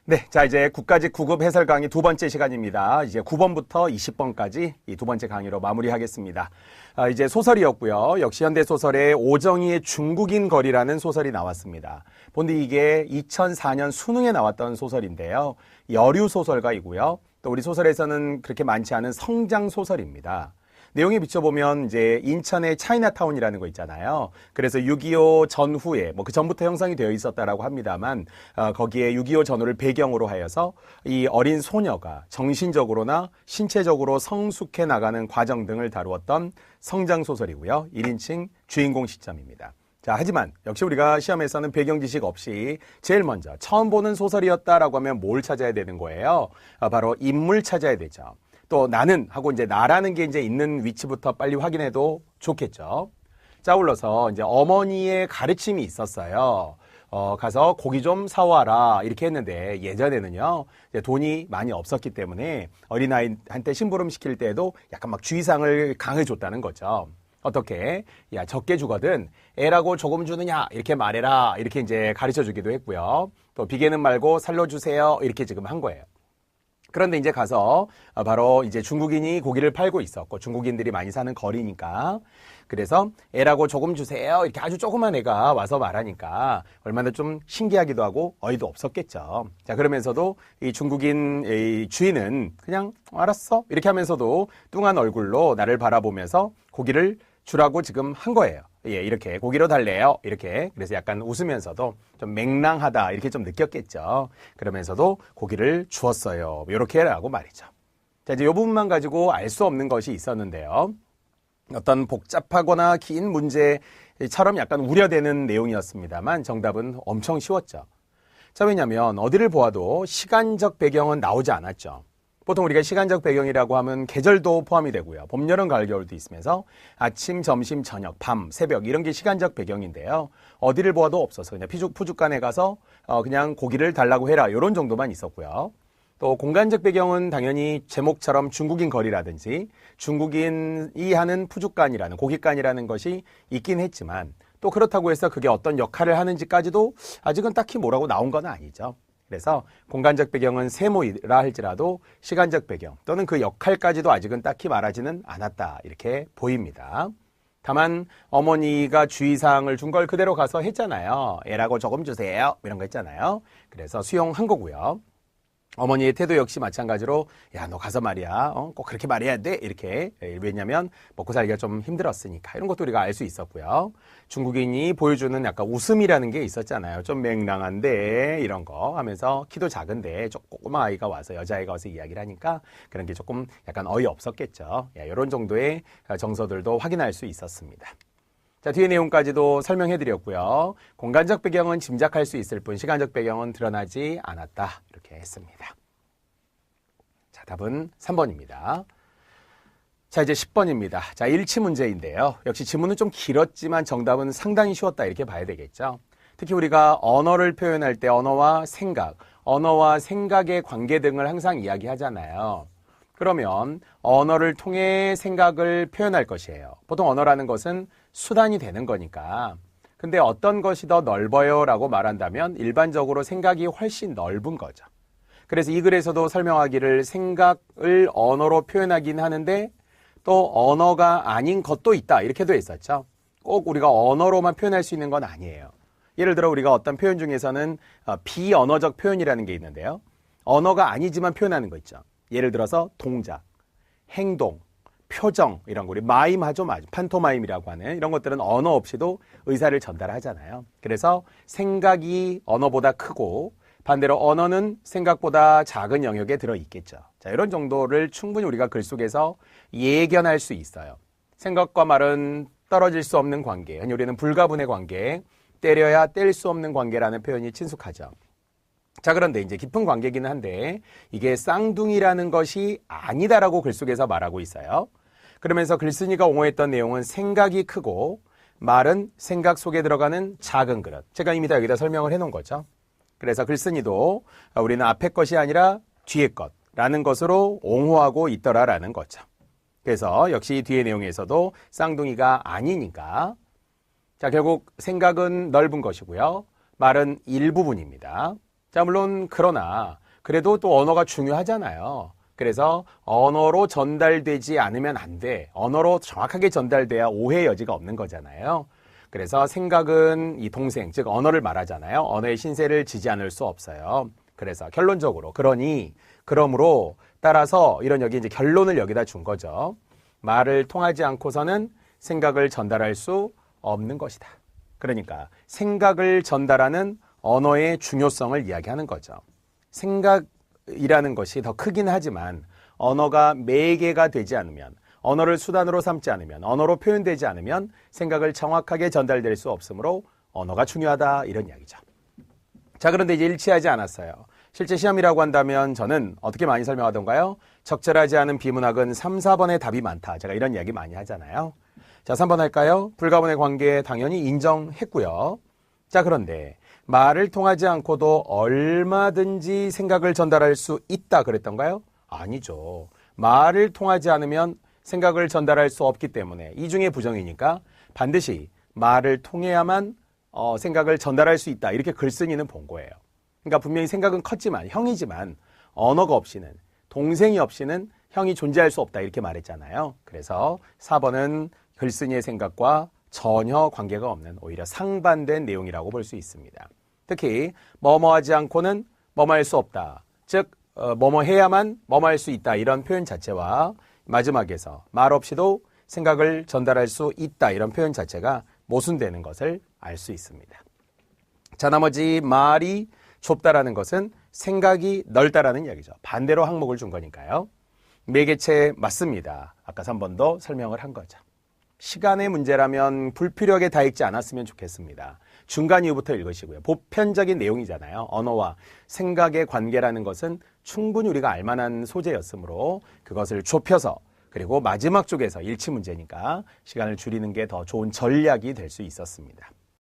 네, 자 이제 국가직 9급 해설 강의 두 번째 시간입니다. 이제 9번부터 20번까지 이 두 번째 강의로 마무리하겠습니다. 이제 소설이었고요. 역시 현대소설의 오정희의 중국인 거리라는 소설이 나왔습니다. 본데 이게 2004년 수능에 나왔던 소설인데요. 여류 소설가이고요. 또 우리 소설에서는 그렇게 많지 않은 성장 소설입니다. 내용에 비춰보면 이제 인천의 차이나타운이라는 거 있잖아요. 그래서 6.25 전후에 그 전부터 형성이 되어 있었다라고 합니다만 거기에 6.25 전후를 배경으로 하여서 이 어린 소녀가 정신적으로나 신체적으로 성숙해 나가는 과정 등을 다루었던 성장 소설이고요. 1인칭 주인공 시점입니다. 자, 하지만 역시 우리가 시험에서는 배경 지식 없이 제일 먼저 처음 보는 소설이었다라고 하면 뭘 찾아야 되는 거예요? 바로 인물 찾아야 되죠. 또 나는 하고 이제 나라는 게 이제 있는 위치부터 빨리 확인해도 좋겠죠. 자, 올라서 이제 어머니의 가르침이 있었어요. 가서 고기 좀 사와라 이렇게 했는데 예전에는요 이제 돈이 많이 없었기 때문에 어린아이한테 심부름 시킬 때에도 약간 막 주의사항을 강해줬다는 거죠. 어떻게? 야, 적게 주거든 애라고 조금 주느냐 이렇게 말해라 이렇게 이제 가르쳐 주기도 했고요. 또 비계는 말고 살로 주세요 이렇게 지금 한 거예요. 그런데 이제 가서 바로 이제 중국인이 고기를 팔고 있었고 중국인들이 많이 사는 거리니까 그래서 애라고 조금 주세요 이렇게 아주 조그만 애가 와서 말하니까 얼마나 좀 신기하기도 하고 어이도 없었겠죠. 자, 그러면서도 이 중국인 이 주인은 그냥 알았어 이렇게 하면서도 뚱한 얼굴로 나를 바라보면서 고기를 주라고 지금 한 거예요. 예, 이렇게 고기로 달래요. 이렇게. 그래서 약간 웃으면서도 좀 맹랑하다 이렇게 좀 느꼈겠죠. 그러면서도 고기를 주었어요. 이렇게 라고 말이죠. 자, 이제 이 부분만 가지고 알 수 없는 것이 있었는데요. 어떤 복잡하거나 긴 문제처럼 약간 우려되는 내용이었습니다만 정답은 엄청 쉬웠죠. 자, 왜냐하면 어디를 보아도 시간적 배경은 나오지 않았죠. 보통 우리가 시간적 배경이라고 하면 계절도 포함이 되고요. 봄, 여름, 가을, 겨울도 있으면서 아침, 점심, 저녁, 밤, 새벽 이런 게 시간적 배경인데요. 어디를 보아도 없어서 그냥 푸죽간에 가서 그냥 고기를 달라고 해라 이런 정도만 있었고요. 또 공간적 배경은 당연히 제목처럼 중국인 거리라든지 중국인이 하는 푸죽간이라는 고깃간이라는 것이 있긴 했지만 또 그렇다고 해서 그게 어떤 역할을 하는지까지도 아직은 딱히 뭐라고 나온 건 아니죠. 그래서 공간적 배경은 세모이라 할지라도 시간적 배경 또는 그 역할까지도 아직은 딱히 말하지는 않았다 이렇게 보입니다. 다만 어머니가 주의사항을 준 걸 그대로 가서 했잖아요. 애라고 조금 주세요 이런 거 했잖아요. 그래서 수용한 거고요. 어머니의 태도 역시 마찬가지로 야, 너 가서 말이야 꼭 그렇게 말해야 돼 이렇게. 왜냐하면 먹고 살기가 좀 힘들었으니까 이런 것도 우리가 알 수 있었고요. 중국인이 보여주는 약간 웃음이라는 게 있었잖아요. 좀 맹랑한데 이런 거 하면서 키도 작은데 조그만 아이가 와서 여자아이가 와서 이야기를 하니까 그런 게 조금 약간 어이없었겠죠. 이런 정도의 정서들도 확인할 수 있었습니다. 자, 뒤에 내용까지도 설명해 드렸고요. 공간적 배경은 짐작할 수 있을 뿐 시간적 배경은 드러나지 않았다 이렇게 했습니다. 자, 답은 3번입니다. 자, 이제 10번입니다. 자, 일치 문제인데요. 역시 지문은 좀 길었지만 정답은 상당히 쉬웠다 이렇게 봐야 되겠죠. 특히 우리가 언어를 표현할 때 언어와 생각의 관계 등을 항상 이야기하잖아요. 그러면 언어를 통해 생각을 표현할 것이에요. 보통 언어라는 것은 수단이 되는 거니까. 근데 어떤 것이 더 넓어요 라고 말한다면 일반적으로 생각이 훨씬 넓은 거죠. 그래서 이 글에서도 설명하기를 생각을 언어로 표현하긴 하는데 또 언어가 아닌 것도 있다 이렇게 돼 있었죠. 꼭 우리가 언어로만 표현할 수 있는 건 아니에요. 예를 들어 우리가 어떤 표현 중에서는 비언어적 표현이라는 게 있는데요. 언어가 아니지만 표현하는 거 있죠. 예를 들어서 동작, 행동, 표정 이런 거 우리 마임하죠. 판토마임이라고 하는 이런 것들은 언어 없이도 의사를 전달하잖아요. 그래서 생각이 언어보다 크고 반대로 언어는 생각보다 작은 영역에 들어있겠죠. 자, 이런 정도를 충분히 우리가 글 속에서 예견할 수 있어요. 생각과 말은 떨어질 수 없는 관계, 우리는 불가분의 관계, 때려야 뗄 수 없는 관계라는 표현이 친숙하죠. 자, 그런데 이제 깊은 관계이기는 한데 이게 쌍둥이라는 것이 아니다라고 글 속에서 말하고 있어요. 그러면서 글쓴이가 옹호했던 내용은 생각이 크고 말은 생각 속에 들어가는 작은 그릇. 제가 이미 다 여기다 설명을 해놓은 거죠. 그래서 글쓴이도 우리는 앞에 것이 아니라 뒤에 것라는 것으로 옹호하고 있더라라는 거죠. 그래서 역시 뒤의 내용에서도 쌍둥이가 아니니까 자, 결국 생각은 넓은 것이고요. 말은 일부분입니다. 자, 물론 그러나 그래도 또 언어가 중요하잖아요. 그래서 언어로 전달되지 않으면 안 돼. 언어로 정확하게 전달돼야 오해의 여지가 없는 거잖아요. 그래서 생각은 이 동생, 즉 언어를 말하잖아요. 언어의 신세를 지지 않을 수 없어요. 그래서 결론적으로 그러므로 따라서 이런 여기 이제 결론을 여기다 준 거죠. 말을 통하지 않고서는 생각을 전달할 수 없는 것이다. 그러니까 생각을 전달하는 언어의 중요성을 이야기하는 거죠. 생각이라는 것이 더 크긴 하지만 언어가 매개가 되지 않으면, 언어를 수단으로 삼지 않으면, 언어로 표현되지 않으면 생각을 정확하게 전달될 수 없으므로 언어가 중요하다, 이런 이야기죠. 자, 그런데 이제 일치하지 않았어요. 실제 시험이라고 한다면 저는 어떻게 많이 설명하던가요? 적절하지 않은 비문학은 3, 4번의 답이 많다. 제가 이런 이야기 많이 하잖아요. 자, 3번 할까요? 불가분의 관계 당연히 인정했고요. 자, 그런데 말을 통하지 않고도 얼마든지 생각을 전달할 수 있다 그랬던가요? 아니죠. 말을 통하지 않으면 생각을 전달할 수 없기 때문에 이 중에 부정이니까 반드시 말을 통해야만 생각을 전달할 수 있다. 이렇게 글쓴이는 본 거예요. 그러니까 분명히 생각은 컸지만, 형이지만 언어가 없이는, 동생이 없이는 형이 존재할 수 없다. 이렇게 말했잖아요. 그래서 4번은 글쓴이의 생각과 전혀 관계가 없는 오히려 상반된 내용이라고 볼 수 있습니다. 특히 뭐뭐하지 않고는 뭐뭐할 수 없다. 즉 뭐뭐해야만 뭐뭐할 수 있다. 이런 표현 자체와 마지막에서 말 없이도 생각을 전달할 수 있다. 이런 표현 자체가 모순되는 것을 알 수 있습니다. 자, 나머지 말이 좁다라는 것은 생각이 넓다라는 이야기죠. 반대로 항목을 준 거니까요. 매개체 맞습니다. 아까 3번도 설명을 한 거죠. 시간의 문제라면 불필요하게 다 읽지 않았으면 좋겠습니다. 중간 이후부터 읽으시고요. 보편적인 내용이잖아요. 언어와 생각의 관계라는 것은 충분히 우리가 알만한 소재였으므로 그것을 좁혀서, 그리고 마지막 쪽에서 일치 문제니까 시간을 줄이는 게 더 좋은 전략이 될 수 있었습니다.